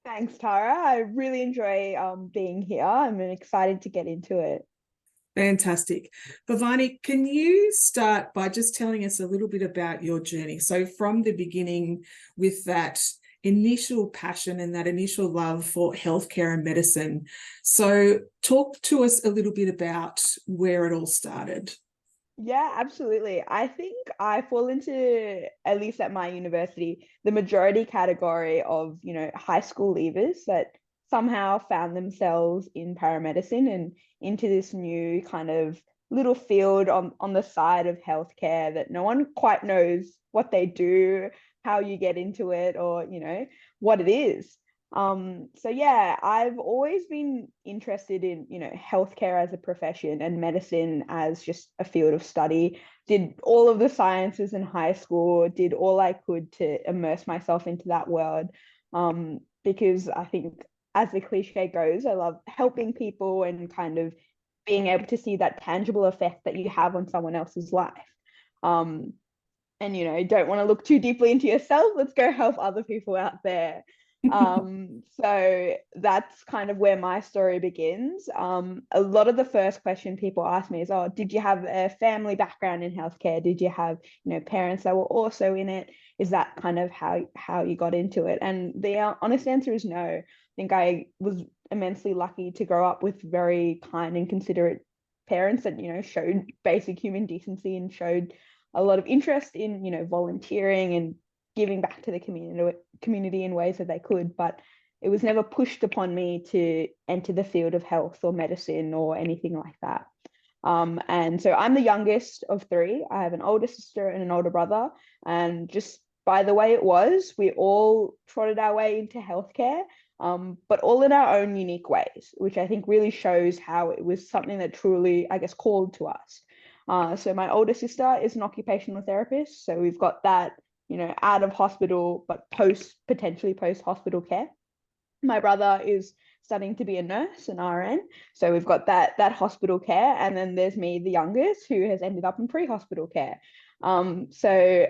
Thanks, Tara. I really enjoy being here. I'm excited to get into it. Fantastic. Pavani, can you start by just telling us a little bit about your journey? So, from the beginning, with that initial passion and that initial love for healthcare and medicine. So, talk to us a little bit about where it all started. Yeah, absolutely. I think I fall into, at least at my university, the majority category of, high school leavers that somehow found themselves in paramedicine and into this new kind of little field on the side of healthcare that no one quite knows what they do, how you get into it, or, what it is. So yeah, I've always been interested in, healthcare as a profession and medicine as just a field of study. Did all of the sciences in high school, did all I could to immerse myself into that world. Because I think as the cliche goes, I love helping people and kind of being able to see that tangible effect that you have on someone else's life. Um, and don't want to look too deeply into yourself, let's go help other people out there. So that's kind of where my story begins. A lot of the first question people ask me is, oh, did you have a family background in healthcare? Did you have parents that were also in it? Is that kind of how you got into it? And the honest answer is no. I think I was immensely lucky to grow up with very kind and considerate parents that showed basic human decency and showed a lot of interest in volunteering and giving back to the community in ways that they could, but it was never pushed upon me to enter the field of health or medicine or anything like that. And so I'm the youngest of three. I have an older sister and an older brother, and just by the way it was, we all trotted our way into healthcare, but all in our own unique ways, which I think really shows how it was something that truly, I guess, called to us. So my older sister is an occupational therapist. So we've got that, out of hospital, but potentially post hospital care. My brother is studying to be a nurse, an RN. So we've got that hospital care. And then there's me, the youngest, who has ended up in pre-hospital care. So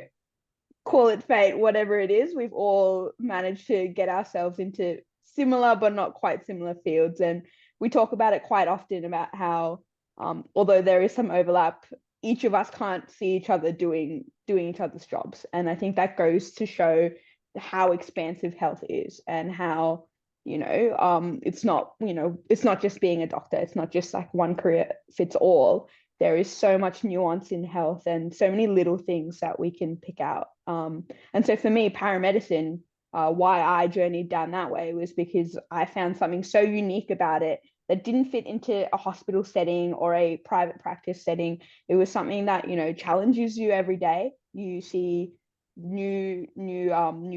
call it fate, whatever it is, we've all managed to get ourselves into similar but not quite similar fields. And we talk about it quite often about how, although there is some overlap, each of us can't see each other doing each other's jobs. And I think that goes to show how expansive health is and how it's not just being a doctor. It's not just like one career fits all. There is so much nuance in health and so many little things that we can pick out. And so for me, paramedicine, why I journeyed down that way was because I found something so unique about it that didn't fit into a hospital setting or a private practice setting. It was something that, challenges you every day. You see new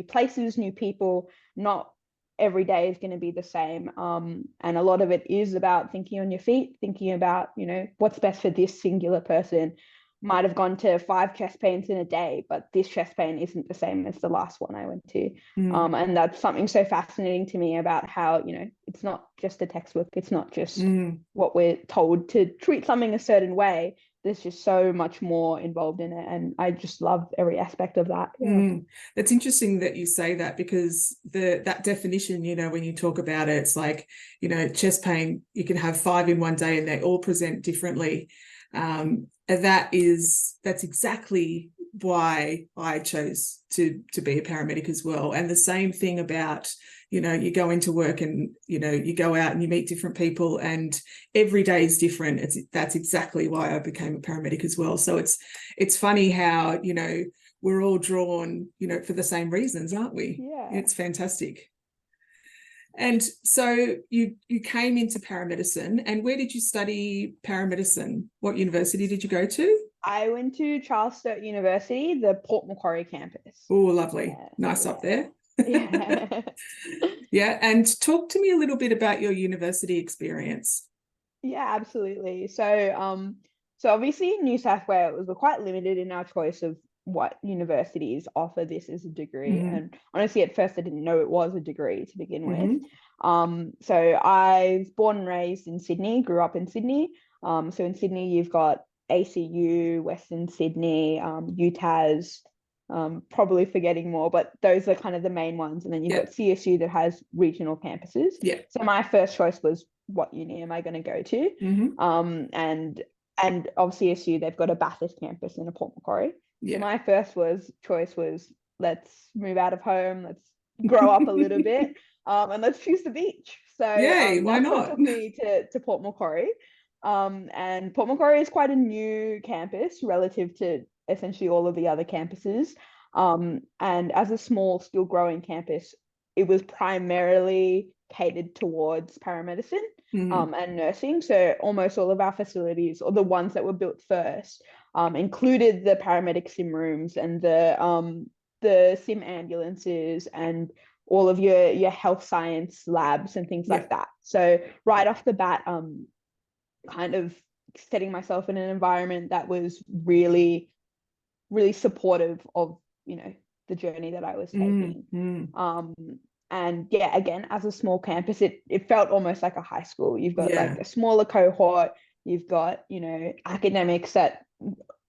places, new people. Not every day is going to be the same. And a lot of it is about thinking on your feet, thinking about, what's best for this singular person. Might have gone to 5 chest pains in a day, but this chest pain isn't the same as the last one I went to. Mm, And that's something so fascinating to me about how, it's not just a textbook. It's not just mm. what we're told to treat something a certain way. There's just so much more involved in it. And I just love every aspect of that. Yeah. That's interesting that you say that because that definition, when you talk about it, it's like, chest pain, you can have 5 in one day and they all present differently. And that's exactly why I chose to be a paramedic as well. And the same thing about, you go into work and, you go out and you meet different people and every day is different. That's exactly why I became a paramedic as well. So it's funny how, we're all drawn, for the same reasons, aren't we? Yeah. It's fantastic. And so you came into paramedicine, and where did you study paramedicine? What university did you go to? I went to Charles Sturt University, the Port Macquarie campus. Oh, lovely. Yeah, Nice up yeah, there. yeah. Yeah, and talk to me a little bit about your university experience. Yeah, absolutely. So obviously New South Wales, we're quite limited in our choice of what universities offer this as a degree. Mm-hmm. And honestly, at first I didn't know it was a degree to begin with. Mm-hmm. So I was born and raised in Sydney, grew up in Sydney. So in Sydney, you've got ACU, Western Sydney, UTAS, probably forgetting more, but those are kind of the main ones. And then you've got CSU that has regional campuses. Yeah. So my first choice was, what uni am I going to go to? And of CSU, they've got a Bathurst campus and a Port Macquarie. So my first choice was, let's move out of home, let's grow up a little bit, and let's choose the beach. So why that's what not? took me to Port Macquarie. And Port Macquarie is quite a new campus relative to essentially all of the other campuses. And as a small, still growing campus, it was primarily catered towards paramedicine and nursing. So almost all of our facilities, or the ones that were built first, included the paramedic sim rooms and the sim ambulances and all of your health science labs and things like that. So right off the bat, kind of setting myself in an environment that was really, really supportive of, you know, the journey that I was taking. And yeah, again, as a small campus, it felt almost like a high school. You've got like a smaller cohort, you've got, you know, academics that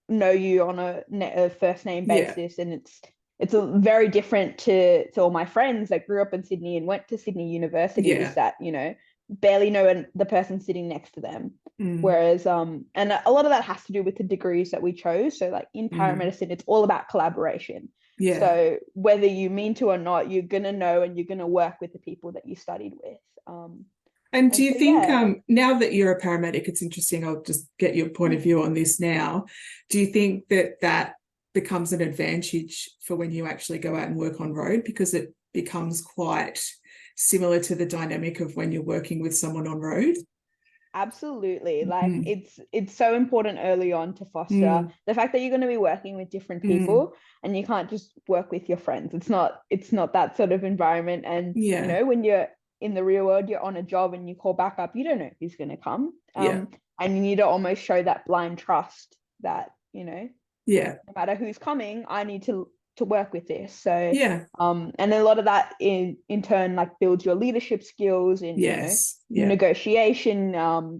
know you on a first name basis, and it's a very different to all my friends that grew up in Sydney and went to Sydney universities that, you know, barely know the person sitting next to them. Whereas and a lot of that has to do with the degrees that we chose. So like in paramedicine, it's all about collaboration. So whether you mean to or not, you're gonna know and you're gonna work with the people that you studied with. And do you think now that you're a paramedic, it's interesting, I'll just get your point of view on this now. Do you think that becomes an advantage for when you actually go out and work on road, because it becomes quite similar to the dynamic of when you're working with someone on road? Absolutely. Like it's so important early on to foster the fact that you're going to be working with different people, and you can't just work with your friends. It's not that sort of environment. And you know, when you're in the real world, you're on a job and you call back up, you don't know who's going to come. And you need to almost show that blind trust that, you know, no matter who's coming, I need to work with this. So and a lot of that in turn like builds your leadership skills in you know, negotiation,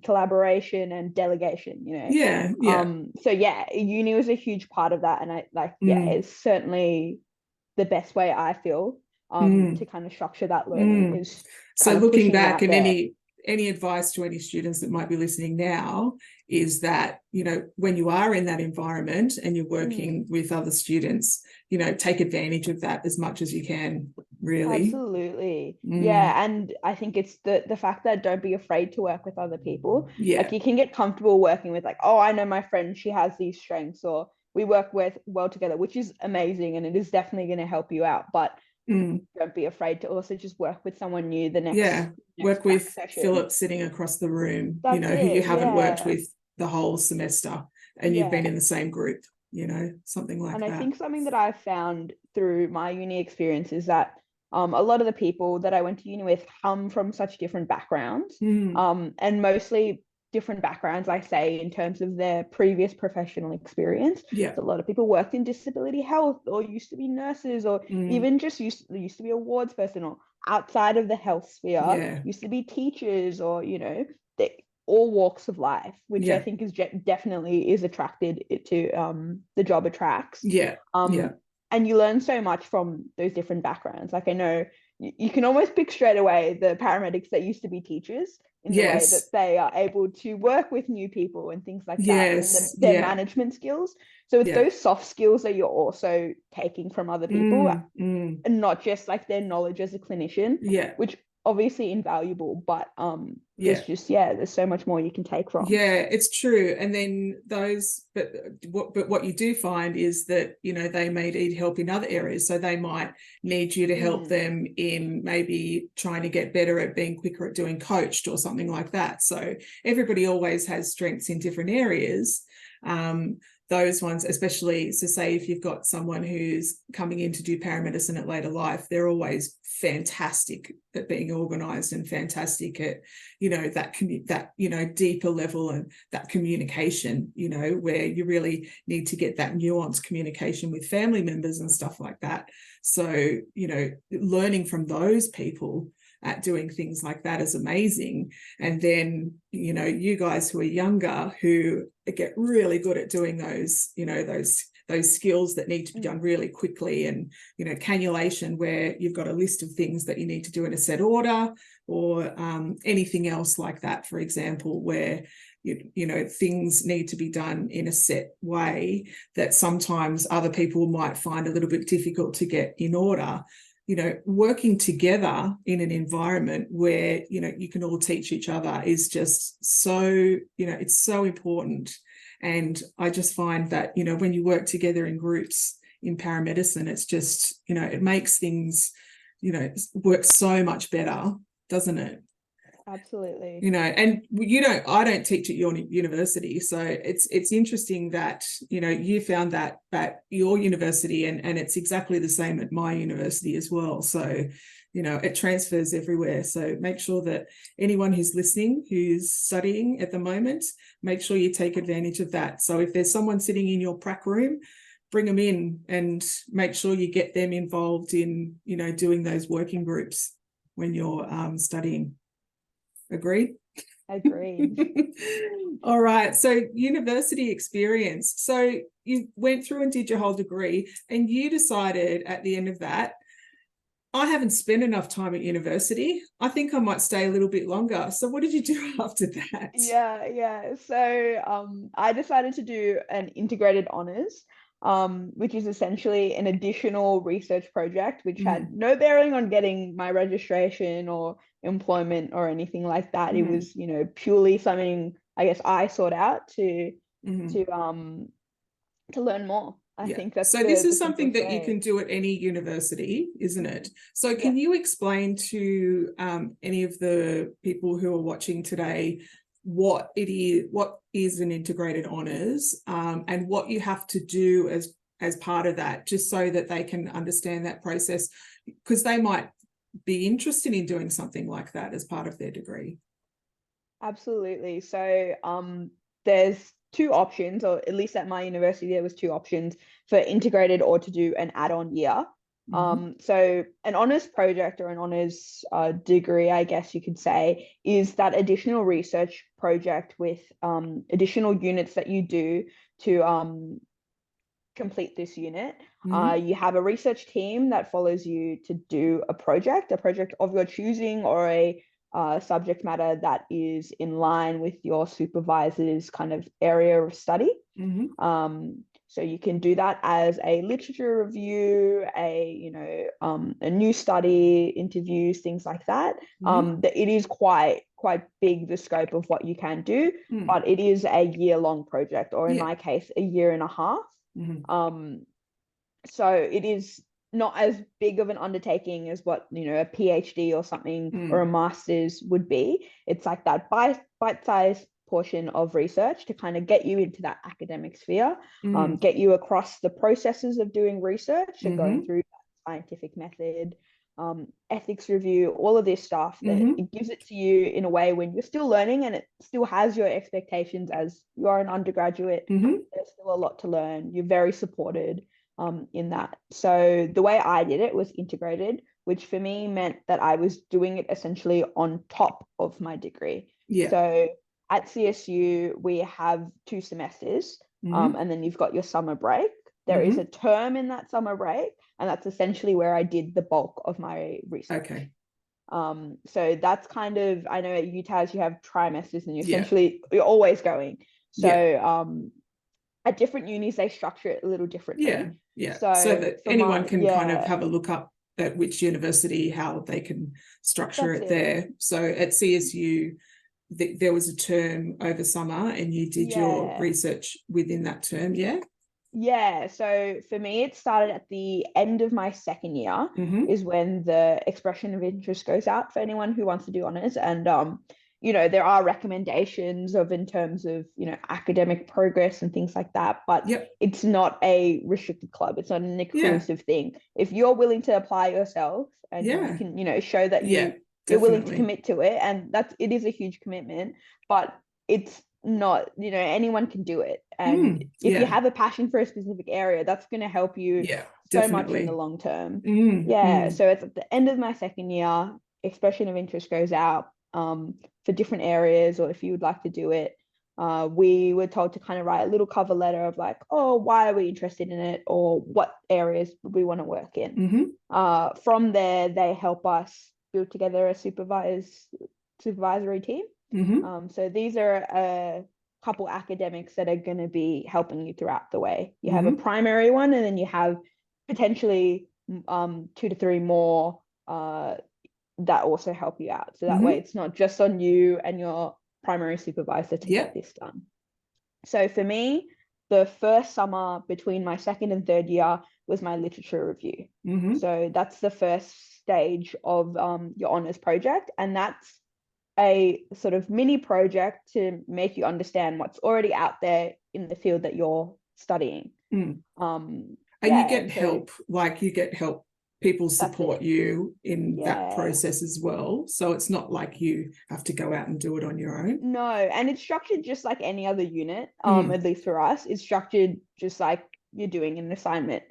collaboration and delegation, you know. So uni was a huge part of that, and I like it's certainly the best way I feel to kind of structure that learning is so looking back, and any advice to any students that might be listening now is that, you know, when you are in that environment and you're working with other students, you know, take advantage of that as much as you can, really. Absolutely. Yeah. And I think it's the fact that don't be afraid to work with other people. Like you can get comfortable working with like, oh, I know my friend, she has these strengths, or we work well together, which is amazing. And it is definitely going to help you out. But don't be afraid to also just work with someone new the next work with session. Philip sitting across the room, That's you know, who you haven't worked with the whole semester, and you've been in the same group, you know, something like that. And I think something that I've found through my uni experience is that a lot of the people that I went to uni with come from such different backgrounds, and mostly different backgrounds, I say, in terms of their previous professional experience. So a lot of people worked in disability health, or used to be nurses, or even just used to be a wards person, or outside of the health sphere, used to be teachers, or, you know, all walks of life, which I think is definitely is attracted to the job attracts. And you learn so much from those different backgrounds. Like I know you can almost pick straight away the paramedics that used to be teachers in the way that they are able to work with new people and things like that, and their management skills. So it's those soft skills that you're also taking from other people, and not just like their knowledge as a clinician, which obviously invaluable, but there's just there's so much more you can take from. It's true. And then but what you do find is that, you know, they may need help in other areas, so they might need you to help them in maybe trying to get better at being quicker at doing coached or something like that. So everybody always has strengths in different areas. Those ones, especially, so say if you've got someone who's coming in to do paramedicine at later life, they're always fantastic at being organized and fantastic at, you know, that you know, deeper level and that communication, you know, where you really need to get that nuanced communication with family members and stuff like that. So, you know, learning from those people at doing things like that is amazing. And then, you know, you guys who are younger, who get really good at doing those, you know, those those skills that need to be Mm. done really quickly, and cannulation, where you've got a list of things that you need to do in a set order, or anything else like that, for example, where things need to be done in a set way that sometimes other people might find a little bit difficult to get in order. Working together in an environment where you can all teach each other is just so it's so important. And I just find that when you work together in groups in paramedicine, it's just it makes things work so much better, doesn't it? Absolutely. And I don't teach at your university, so it's interesting that you found that at your university, and it's exactly the same at my university as well. So it transfers everywhere. So make sure that anyone who's listening, who's studying at the moment, make sure you take advantage of that. So if there's someone sitting in your prac room, bring them in and make sure you get them involved in doing those working groups when you're studying. Agreed? Agreed. All right. So university experience. So you went through and did your whole degree, and you decided at the end of that, I haven't spent enough time at university. I think I might stay a little bit longer. So what did you do after that? Yeah. So I decided to do an integrated honours, which is essentially an additional research project, which had no bearing on getting my registration or employment or anything like that. It was, purely something I guess I sought out to learn more. I think that's so this is the something that you way. can do at any university, isn't it? So can Yeah. you explain to any of the people who are watching today what is an integrated honours, and what you have to do as part of that, just so that they can understand that process, because they might be interested in doing something like that as part of their degree? Absolutely. So there's two options, or at least at my university there was two options for integrated or to do an add-on year. So an honours project or an honours degree, I guess you could say, is that additional research project with additional units that you do to complete this unit. You have a research team that follows you to do a project of your choosing, or a subject matter that is in line with your supervisor's kind of area of study. So you can do that as a literature review, a new study, interviews, things like that. It is quite big, the scope of what you can do, but it is a year-long project, or in my case, a year and a half. So it is not as big of an undertaking as what a PhD or something or a master's would be. It's like that bite-sized portion of research to kind of get you into that academic sphere, get you across the processes of doing research and going through scientific method, ethics review, all of this stuff, that it gives it to you in a way when you're still learning, and it still has your expectations as you are an undergraduate. There's still a lot to learn. You're very supported in that. So the way I did it was integrated, which for me meant that I was doing it essentially on top of my degree. So at CSU, we have 2 semesters, and then you've got your summer break. There is a term in that summer break, and that's essentially where I did the bulk of my research. Okay. So that's kind of, I know at UTAS you have trimesters, and you're always going. So at different unis they structure it a little differently. So that anyone can kind of have a look up at which university, how they can structure it there. So at CSU, there was a term over summer, and you did your research within that term. So for me, it started at the end of my second year, is when the expression of interest goes out for anyone who wants to do honours. And there are recommendations in terms of academic progress and things like that, but it's not a restricted club. It's not an exclusive thing. If you're willing to apply yourself, and you can show that you're willing to commit to it, and it is a huge commitment, but it's not, anyone can do it. And if you have a passion for a specific area, that's going to help you so much in the long term. So it's at the end of my second year, expression of interest goes out for different areas, or if you would like to do it. we were told to kind of write a little cover letter of like, oh, why are we interested in it, or what areas we want to work in. From there, they help us build together a supervisory team. So these are a couple academics that are going to be helping you throughout the way. You have a primary one, and then you have potentially 2 to 3 more that also help you out. So that way it's not just on you and your primary supervisor to get this done. So for me, the first summer between my second and third year was my literature review. So that's the first stage of your honours project, and that's a sort of mini project to make you understand what's already out there in the field that you're studying. And you get help, like you get help. People support you in that process as well. So it's not like you have to go out and do it on your own. No, and it's structured just like any other unit, at least for us. It's structured just like you're doing an assignment.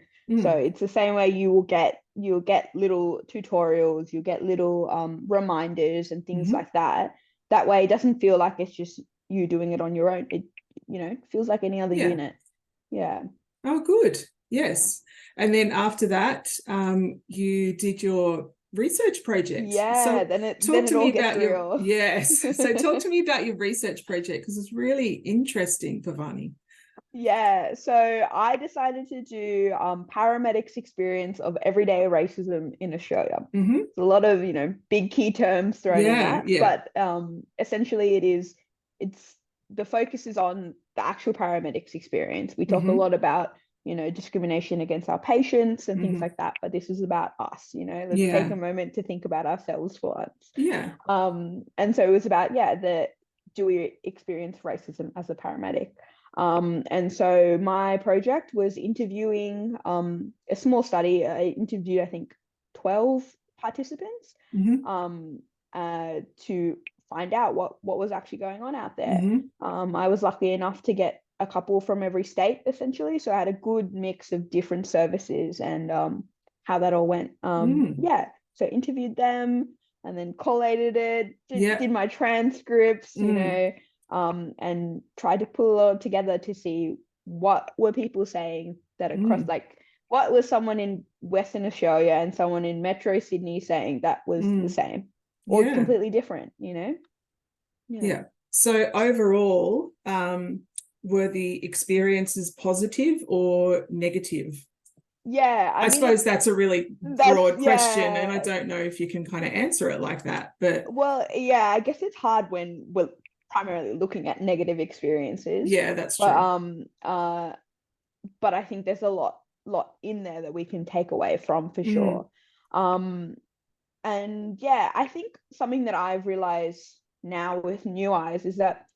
So it's the same way you'll get little tutorials, you'll get little reminders and things like that. That way it doesn't feel like it's just you doing it on your own. It, feels like any other unit. Yeah. Oh, good. Yes. And then after that, you did your research project. Yeah, so then it all gets real. Yes. So talk to me about your research project, because it's really interesting, Pavani. Yeah, so I decided to do paramedics' experience of everyday racism in Australia. It's a lot of big key terms thrown in that, but essentially it's the focus is on the actual paramedics' experience. We talk a lot about discrimination against our patients and things like that, but this is about us. Let's take a moment to think about ourselves for once. And so it was about do we experience racism as a paramedic? And so my project was interviewing a small study. I interviewed, I think, 12 participants to find out what was actually going on out there. I was lucky enough to get a couple from every state, essentially. So I had a good mix of different services and how that all went. So interviewed them and then collated it, did my transcripts, and tried to pull it all together to see what were people saying that across, like what was someone in Western Australia and someone in Metro Sydney saying that was the same or completely different, So overall, were the experiences positive or negative? I suppose that's a really broad question, and I don't know if you can kind of answer it like that. But I guess it's hard when we're primarily looking at negative experiences. Yeah, that's true. But I think there's a lot in there that we can take away from for sure. And I think something that I've realized now with new eyes is that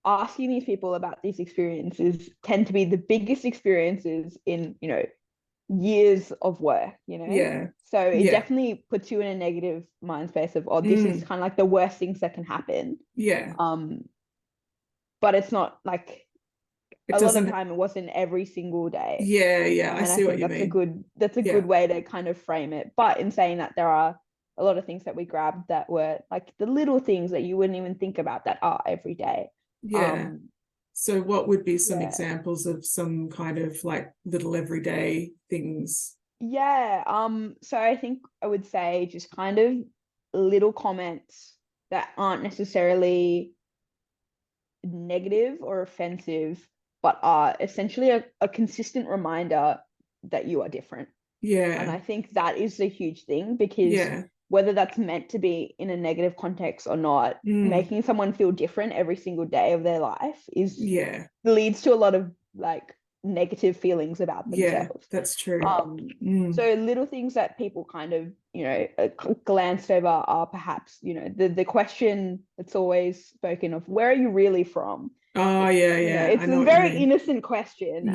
asking these people about these experiences tend to be the biggest experiences in years of work. So it definitely puts you in a negative mind space of this is kind of like the worst things that can happen. But it's not like a lot of the time it wasn't every single day. I see what you mean. That's a good way to kind of frame it. But in saying that, there are a lot of things that we grabbed that were like the little things that you wouldn't even think about that are every day. So what would be some examples of some kind of like little everyday things? So I think I would say just kind of little comments that aren't necessarily negative or offensive, but are essentially a consistent reminder that you are different. And I think that is a huge thing, because whether that's meant to be in a negative context or not, making someone feel different every single day of their life leads to a lot of like negative feelings about themselves. That's true. So little things that people kind of glanced over are perhaps the question that's always spoken of, where are you really from? It's a very innocent question. You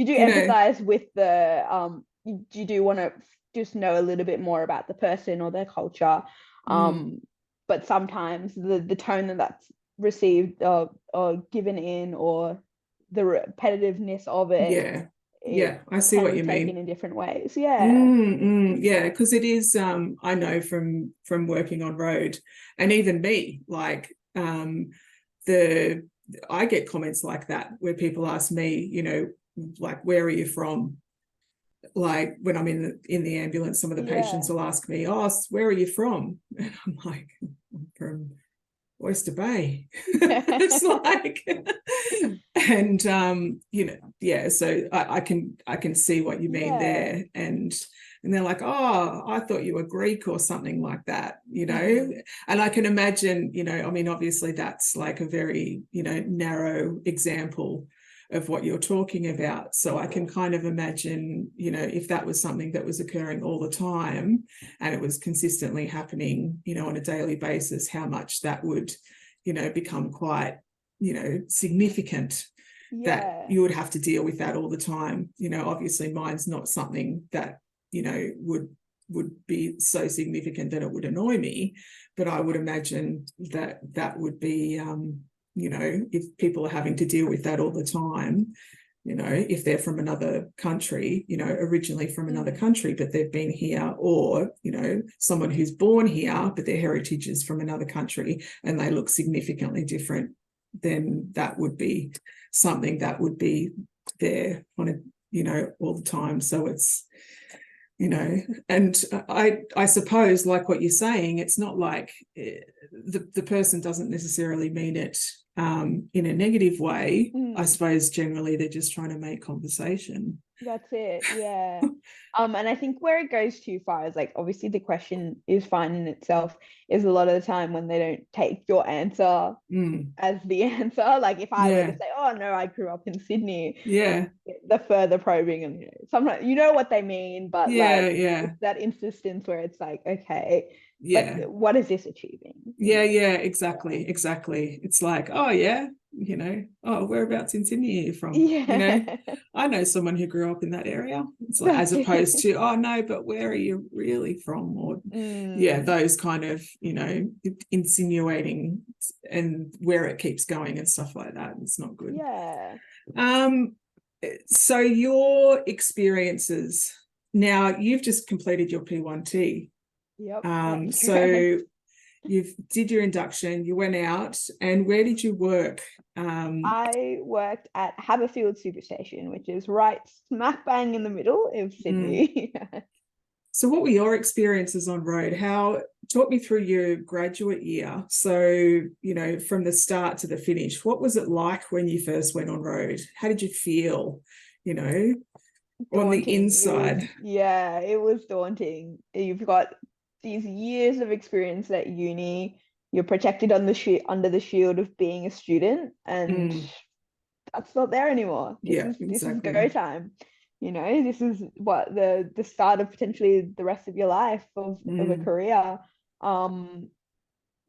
do empathize with the you do want to just know a little bit more about the person or their culture, but sometimes the tone that's received or given in, or the repetitiveness of it, I see what you mean, taken in different ways. Because it is I know from working on road, and even me, like the I get comments like that where people ask me, you know, like, where are you from? Like when I'm in the ambulance, some of the patients will ask me, oh, where are you from? And I'm like, I'm from Oyster Bay. It's like, and you know, yeah, so I can see what you mean there. And they're like, oh, I thought you were Greek or something like that, you know. And I can imagine, you know, I mean, obviously that's like a very, you know, narrow example of what you're talking about. So I can kind of imagine, you know, if that was something that was occurring all the time and it was consistently happening, you know, on a daily basis, how much that would, you know, become quite, you know, significant, that you would have to deal with that all the time. You know, obviously mine's not something that, you know, would be so significant that it would annoy me, but I would imagine that that would be, you know, if people are having to deal with that all the time, you know, if they're from another country, you know, originally from another country, but they've been here, or, you know, someone who's born here, but their heritage is from another country and they look significantly different, then that would be something that would be there on a, you know, all the time. So it's, you know, and I suppose, like what you're saying, it's not like the person doesn't necessarily mean it in a negative way. I suppose generally they're just trying to make conversation. That's it, yeah. And I think where it goes too far is, like, obviously the question is fine in itself, is a lot of the time when they don't take your answer as the answer. Like if I were to say, oh no, I grew up in Sydney, the further probing, and, you know, sometimes you know what they mean, but like it's that insistence where it's like, okay, but what is this achieving? Exactly. It's like, oh yeah, you know, oh, whereabouts in Sydney are you from? You know, I know someone who grew up in that area. It's like, as opposed to, oh no, but where are you really from? Or those kind of, you know, insinuating, and where it keeps going and stuff like that. It's not good. So your experiences, now you've just completed your P1T. So you did your induction, you went out, and where did you work? I worked at Haberfield Superstation, which is right smack bang in the middle of Sydney. So what were your experiences on road? Talk me through your graduate year. So, you know, from the start to the finish, what was it like when you first went on road? How did you feel, you know, on the inside? It was daunting. You've got these years of experience at uni. You're protected on under the shield of being a student, and that's not there anymore. This is go time. You know, this is what the start of potentially the rest of your life of a career. Like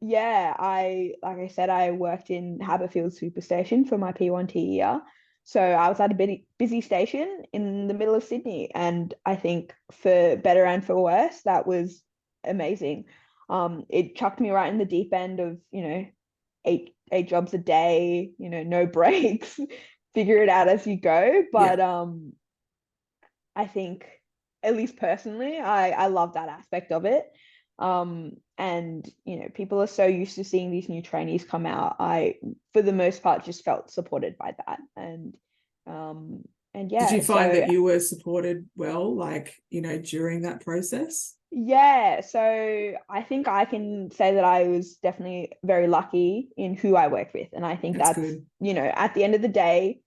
I said, I worked in Haberfield Superstation for my P1T year. So I was at a busy station in the middle of Sydney, and I think for better and for worse, that was amazing. It chucked me right in the deep end of, you know, eight jobs a day, you know, no breaks, figure it out as you go. But I think, at least personally, I love that aspect of it. And, you know, people are so used to seeing these new trainees come out. I, for the most part, just felt supported by that. And did you find that you were supported well, like, you know, during that process? So I think I can say that I was definitely very lucky in who I worked with. And I think that's good. You know, at the end of the day,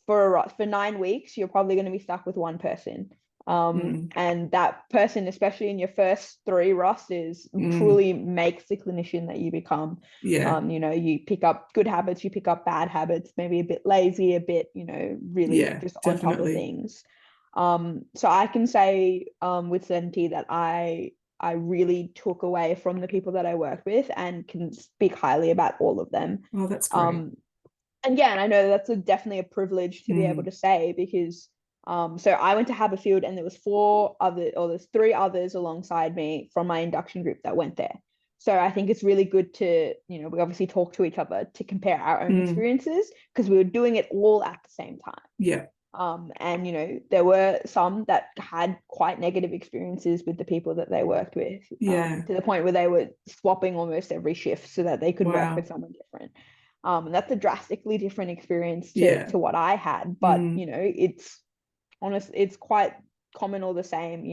for 9 weeks, you're probably going to be stuck with one person. And that person, especially in your first 3 rosters, truly makes the clinician that you become. You know, you pick up good habits, you pick up bad habits, maybe a bit lazy, a bit, you know, really just on top of things. So I can say with certainty that I really took away from the people that I work with and can speak highly about all of them. Oh, that's great. And I know that's definitely a privilege to be able to say, because so I went to Haberfield, and there was 3 others alongside me from my induction group that went there. So I think it's really good to, you know, we obviously talk to each other to compare our own experiences, because we were doing it all at the same time. And, there were some that had quite negative experiences with the people that they worked with, Yeah. to the point where they were swapping almost every shift so that they could work with Wow. someone different. And that's a drastically different experience to Yeah. what I had, but Mm. it's quite common all the same.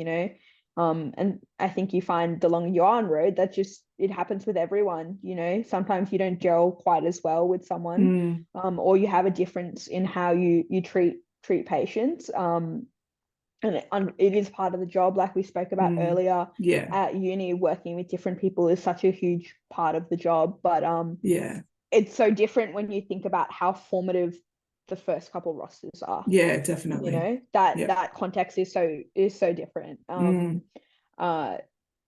And I think you find the longer you're on road, that just it happens with everyone. Sometimes you don't gel quite as well with someone, Mm. or you have a difference in how you treat patients. And it is part of the job, like we spoke about Mm. earlier. Yeah. At uni, working with different people is such a huge part of the job, but Yeah. it's so different when you think about how formative the first couple rosters are. Yeah, definitely. That Yeah. that context is so different. Mm. Uh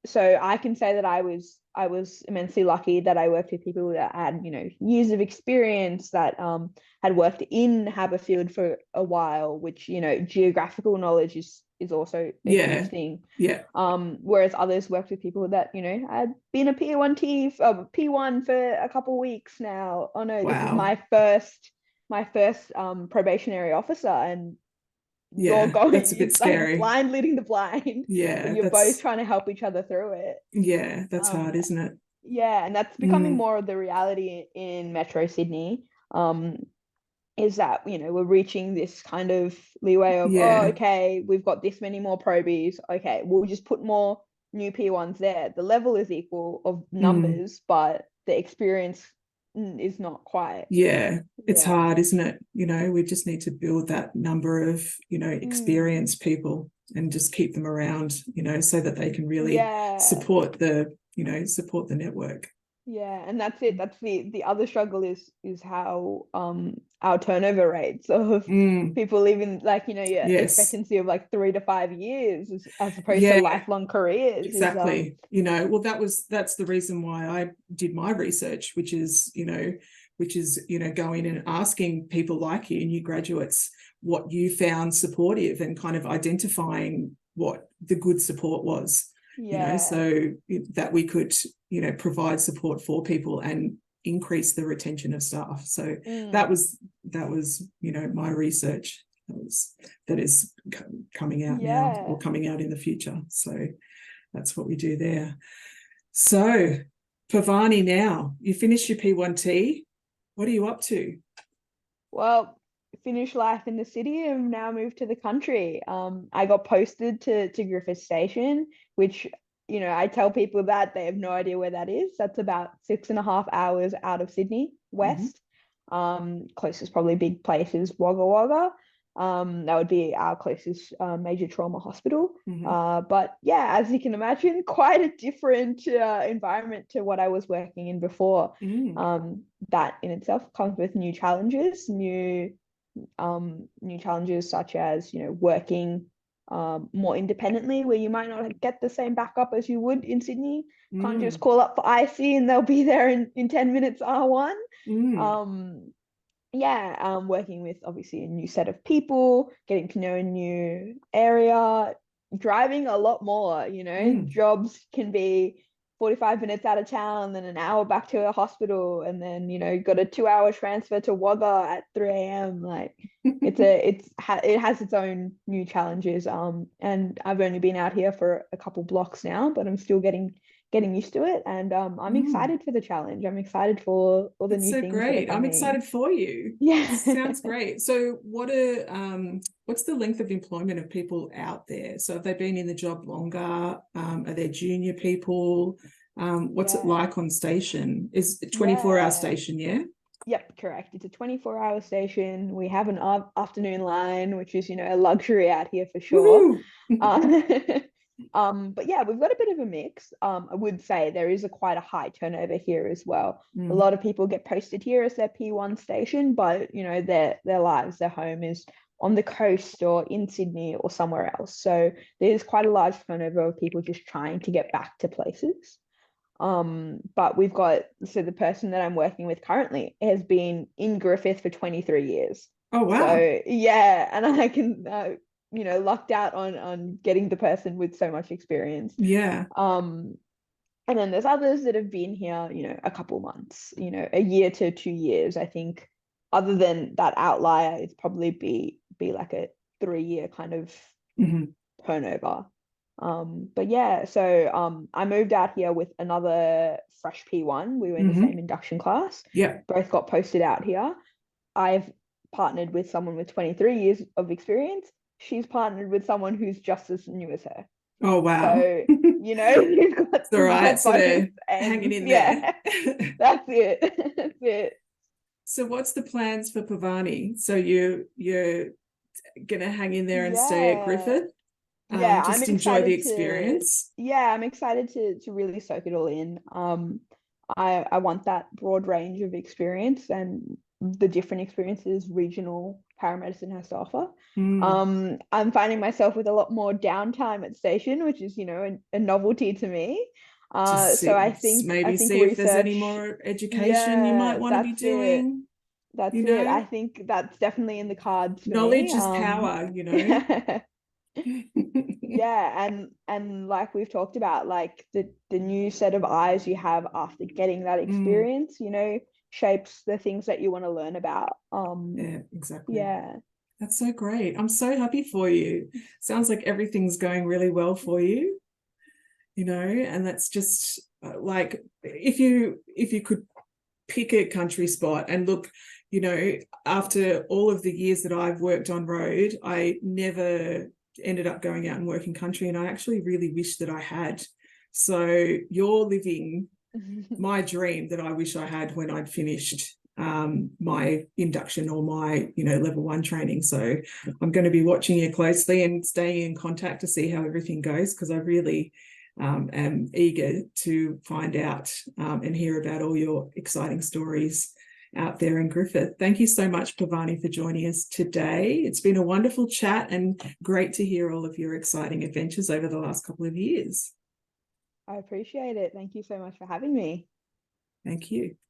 so I can say that I was immensely lucky that I worked with people that had, years of experience, that had worked in Haberfield for a while, which, geographical knowledge is also a huge Yeah. thing. Yeah. Whereas others worked with people that, had been a P1 for a couple of weeks now. Oh no, this is Wow. my first probationary officer, and you're Yeah. going, That's a bit it's like scary. blind leading the blind, but Yeah. you're both trying to help each other through it. That's Um, hard, isn't it? yeah, and that's becoming Mm. more of the reality in Metro Sydney. Is that, we're reaching this kind of leeway of, oh, Yeah. okay, we've got this many more probies. Okay, we'll just put more new P1s there. The level is equal of Mm. numbers, but the experience is not quite. Yeah. It's Yeah. hard, isn't it? We just need to build that number of, Mm, experienced people and just keep them around, so that they can really yeah. support the network. Yeah, and that's it. That's the other struggle is how our turnover rates of Mm. people leaving, like, your Yes. expectancy of like 3 to 5 years, as opposed to Yeah. lifelong careers is Exactly. Well, that's the reason why I did my research, which is going and asking people like you, new graduates, what you found supportive and kind of identifying what the good support was, yeah. so that we could, provide support for people and increase the retention of staff. So that Mm, was my research that is coming out now, or yeah. coming out in the future. So that's what we do there. So, Pavani, now you finished your P1T. What are you up to? Well, finished life in the city and now moved to the country. I got posted to Griffith Station, which, I tell people that they have no idea where that is. That's about 6.5 hours out of Sydney Mm-hmm. west. Closest probably big place is Wagga Wagga. That would be our closest major trauma hospital. Mm-hmm. But yeah, as you can imagine, quite a different environment to what I was working in before. Mm. That in itself comes with new challenges, such as, working more independently, where you might not get the same backup as you would in Sydney. Can't just Mm. call up for IC and they'll be there in 10 minutes R1. Mm. um yeah, working with obviously a new set of people, getting to know a new area, driving a lot more. Mm. Jobs can be 45 minutes out of town, then an hour back to a hospital, and then, got a 2 hour transfer to Wagga at 3 a.m. Like, it has its own new challenges. And I've only been out here for a couple blocks now, but I'm still getting used to it, and I'm Mm. excited for the challenge. I'm excited for all the That's new so things that are great. I'm coming. excited for you. Yeah. Sounds great. So what's the length of employment of people out there? So have they been in the job longer? Are they junior people? What's it Yeah. like on station? Is it 24-hour Yeah. station, yeah? Yep, correct. It's a 24-hour station. We have an afternoon line, which is, a luxury out here for sure. Woohoo! Uh, but yeah, we've got a bit of a mix. I would say there is quite a high turnover here as well. A Mm. lot of people get posted here as their P1 station, but, their lives, their home is on the coast or in Sydney or somewhere else. So there's quite a large turnover of people just trying to get back to places. But we've got, so the person that I'm working with currently has been in Griffith for 23 years. Oh, wow. So yeah, and I can, lucked out on getting the person with so much experience. Yeah. Um, and then there's others that have been here, a couple months, a year to 2 years. I think other than that outlier, it's probably be like a 3-year kind of Mhm. turnover. But yeah, so I moved out here with another fresh P1. We were in the same induction class. Yeah. Both got posted out here. I've partnered with someone with 23 years of experience. She's partnered with someone who's just as new as her. Oh, wow. So, you've got, It's all right. So both they're hanging ends. in there. Yeah, that's it. That's it. So what's the plans for Pavani? So you're gonna hang in there and stay at Yeah. Griffith? Yeah, I'm Just enjoy the excited to experience. yeah, I'm excited to really soak it all in. I want that broad range of experience and the different experiences regional paramedicine has to offer. Mm. I'm finding myself with a lot more downtime at station, which is, a novelty to me. Just So I maybe think see if there's any research, more education you might yeah, want to be that's it. doing, That's you it. know? I think that's definitely in the cards for me. Knowledge is power, you know? Yeah, and like we've talked about, like the new set of eyes you have after getting that Mm, experience, shapes the things that you want to learn about. yeah, exactly. Yeah. That's so great. I'm so happy for you. Sounds like everything's going really well for you, and that's just like if you could pick a country spot and look, after all of the years that I've worked on road, I never ended up going out and working country, and I actually really wish that I had. So you're living my dream that I wish I had when I'd finished my induction or my level 1 training. So I'm going to be watching you closely and staying in contact to see how everything goes, because I really am eager to find out and hear about all your exciting stories out there in Griffith. Thank you so much, Pavani, for joining us today. It's been a wonderful chat and great to hear all of your exciting adventures over the last couple of years. I appreciate it. Thank you so much for having me. Thank you.